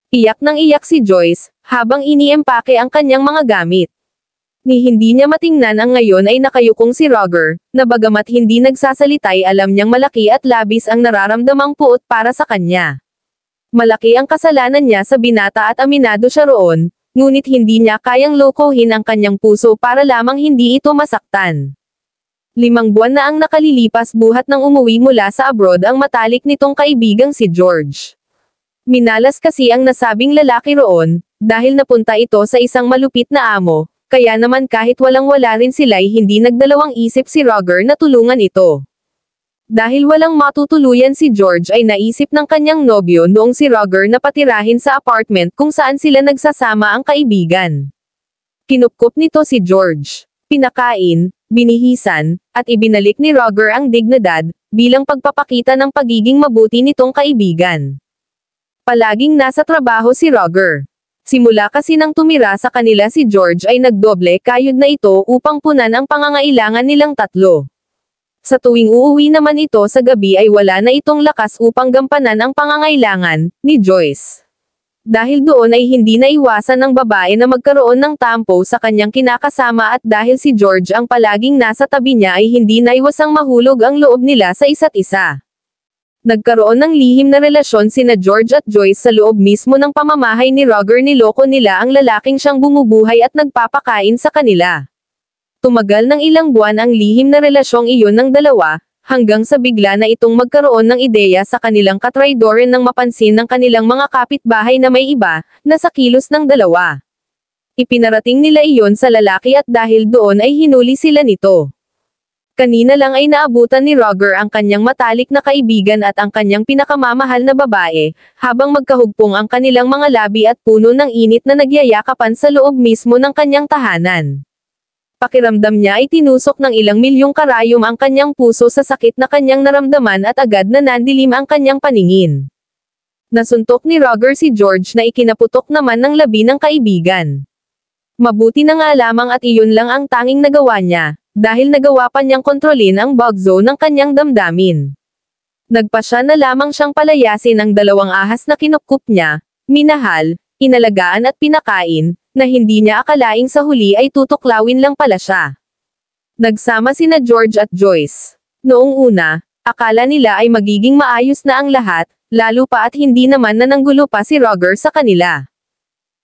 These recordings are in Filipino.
Iyak nang iyak si Joyce, habang iniempake ang kanyang mga gamit. Ni hindi niya matingnan ang ngayon ay nakayukong si Roger, na bagamat hindi nagsasalita ay alam niyang malaki at labis ang nararamdamang puot para sa kanya. Malaki ang kasalanan niya sa binata at aminado siya roon, ngunit hindi niya kayang lokohin ang kanyang puso para lamang hindi ito masaktan. 5 buwan na ang nakalilipas buhat nang umuwi mula sa abroad ang matalik nitong kaibigang si George. Minalas kasi ang nasabing lalaki roon, dahil napunta ito sa isang malupit na amo, kaya naman kahit walang-wala rin sila'y hindi nagdalawang isip si Roger na tulungan ito. Dahil walang matutuluyan si George ay naisip ng kanyang nobyo noong si Roger na patirahin sa apartment kung saan sila nagsasama ang kaibigan. Kinupkup nito si George. Pinakain, binihisan, at ibinalik ni Roger ang dignidad, bilang pagpapakita ng pagiging mabuti nitong kaibigan. Palaging nasa trabaho si Roger. Simula kasi nang tumira sa kanila si George ay nagdoble kayod na ito upang punan ang pangangailangan nilang tatlo. Sa tuwing uuwi naman ito sa gabi ay wala na itong lakas upang gampanan ang pangangailangan ni Joyce. Dahil doon ay hindi naiwasan ng babae na magkaroon ng tampo sa kanyang kinakasama at dahil si George ang palaging nasa tabi niya ay hindi naiwasang mahulog ang loob nila sa isa't isa. Nagkaroon ng lihim na relasyon sina George at Joyce sa loob mismo ng pamamahay ni Roger. Niloko nila ang lalaking siyang bumubuhay at nagpapakain sa kanila. Tumagal ng ilang buwan ang lihim na relasyong iyon ng dalawa, hanggang sa bigla na itong magkaroon ng ideya sa kanilang katraydoren nang mapansin ng kanilang mga kapitbahay na may iba, na sa kilos ng dalawa. Ipinarating nila iyon sa lalaki at dahil doon ay hinuli sila nito. Kanina lang ay naabutan ni Roger ang kanyang matalik na kaibigan at ang kanyang pinakamamahal na babae, habang magkahugpong ang kanilang mga labi at puno ng init na nagyayakapan sa loob mismo ng kanyang tahanan. Pakiramdam niya ay tinusok ng ilang milyong karayom ang kanyang puso sa sakit na kanyang naramdaman at agad na nandilim ang kanyang paningin. Nasuntok ni Roger si George na ikinaputok naman ng labi ng kaibigan. Mabuti na nga lamang at iyon lang ang tanging nagawa niya, dahil nagawa pa niyang kontrolin ang bug zone ng kanyang damdamin. Nagpasya na lamang siyang palayasin ang 2 ahas na kinupkup niya, minahal, inalagaan at pinakain, na hindi niya akalaing sa huli ay tutuklawin lang pala siya. Nagsama sina George at Joyce. Noong una, akala nila ay magiging maayos na ang lahat, lalo pa at hindi naman nananggulo pa si Roger sa kanila.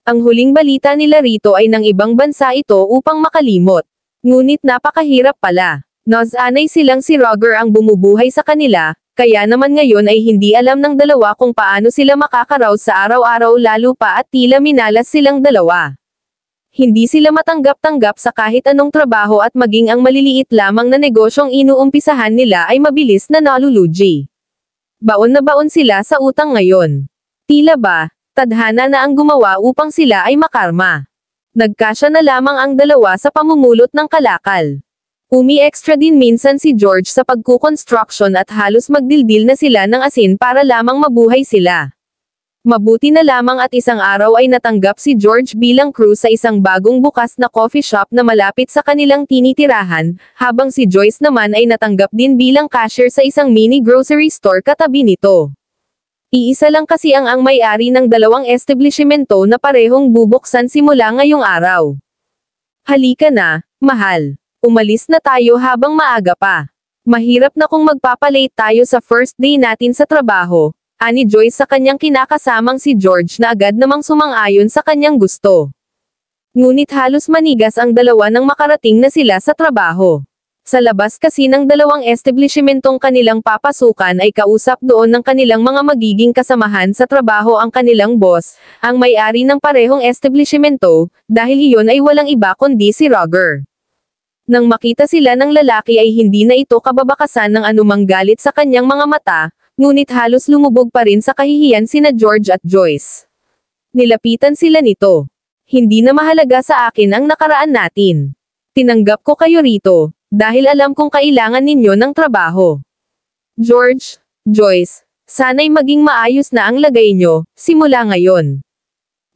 Ang huling balita nila rito ay ng ibang bansa ito upang makalimot. Ngunit napakahirap pala. Nasanay silang si Roger ang bumubuhay sa kanila, kaya naman ngayon ay hindi alam ng dalawa kung paano sila makakaraw sa araw-araw lalo pa at tila minalas silang dalawa. Hindi sila matanggap-tanggap sa kahit anong trabaho at maging ang maliliit lamang na negosyong inuumpisahan nila ay mabilis na nalulugi. Baon na baon sila sa utang ngayon. Tila ba, tadhana na ang gumawa upang sila ay makarma. Nagkasya na lamang ang dalawa sa pamumulot ng kalakal. Umi-extra din minsan si George sa pagkukonstruction at halos magdildil na sila ng asin para lamang mabuhay sila. Mabuti na lamang at isang araw ay natanggap si George bilang crew sa isang bagong bukas na coffee shop na malapit sa kanilang tinitirahan, habang si Joyce naman ay natanggap din bilang cashier sa isang mini grocery store katabi nito. Iisa lang kasi ang may-ari ng 2 establishmento na parehong bubuksan simula ngayong araw. Halika na, mahal. Umalis na tayo habang maaga pa. Mahirap na kung magpapalate tayo sa first day natin sa trabaho, ani Joyce sa kanyang kinakasamang si George na agad namang sumang-ayon sa kanyang gusto. Ngunit halos manigas ang dalawa nang makarating na sila sa trabaho. Sa labas kasi ng 2 establishmentong kanilang papasukan ay kausap doon ng kanilang mga magiging kasamahan sa trabaho ang kanilang boss, ang may-ari ng parehong establishmento, dahil iyon ay walang iba kundi si Roger. Nang makita sila ng lalaki ay hindi na ito kababakasan ng anumang galit sa kanyang mga mata, ngunit halos lumubog pa rin sa kahihiyan sina George at Joyce. Nilapitan sila nito. Hindi na mahalaga sa akin ang nakaraan natin. Tinanggap ko kayo rito, dahil alam kong kailangan ninyo ng trabaho. George, Joyce, sana'y maging maayos na ang lagay nyo, simula ngayon.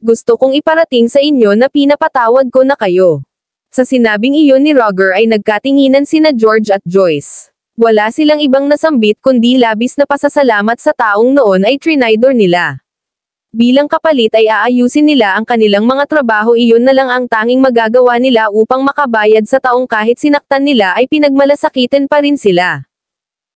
Gusto kong iparating sa inyo na pinapatawad ko na kayo. Sa sinabing iyon ni Roger ay nagkatinginan sina George at Joyce. Wala silang ibang nasambit kundi labis na pasasalamat sa taong noon ay trinaydor nila. Bilang kapalit ay aayusin nila ang kanilang mga trabaho, iyon na lang ang tanging magagawa nila upang makabayad sa taong kahit sinaktan nila ay pinagmalasakitan pa rin sila.